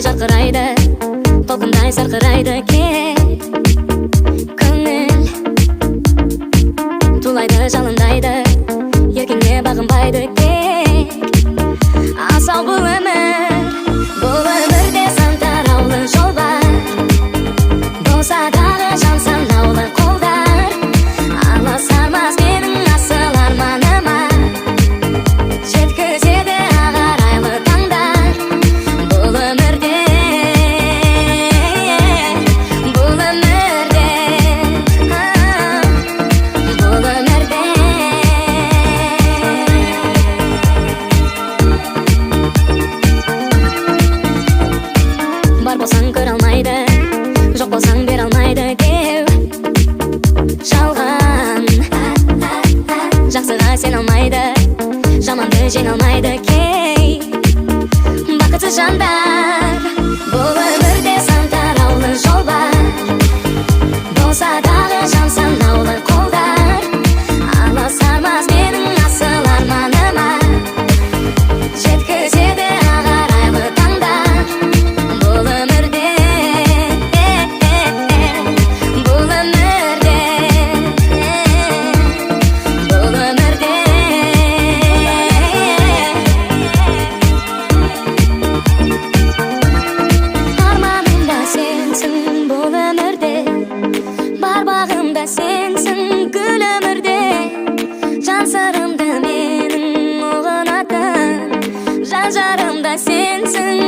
жарқырайды, толқындай сарқырайды кек. Көңіл тулайды, жалындайды, еркіңе бағынбайды тек. Асау бұл өмірде сан тараулы жол бар. Болса дағы жан санаулы қолдар, алысармас менің асыл арманыма. Жеткізеді ағарайлы таңдар. Бұл өмірде бар болсаң көре алмайды, жоқ болсаң бере алмайды деу жалған. Жақсыға сен алмайды, жаманды жеңе алмайды кей бақытсыз жандар. Бұл өмірде сан тараулы жол бар. Болса дағы жан санаулы қолдар, алысармас менің асыл арманыма. Жеткізеді ағарайлы таңдар. Бұл өмірде арманым да сенсің. Бұл өмірде бар бағым да сенсің. Гүл өмірде жан сырымды менің ұғынатын, жан жарым да сенсің.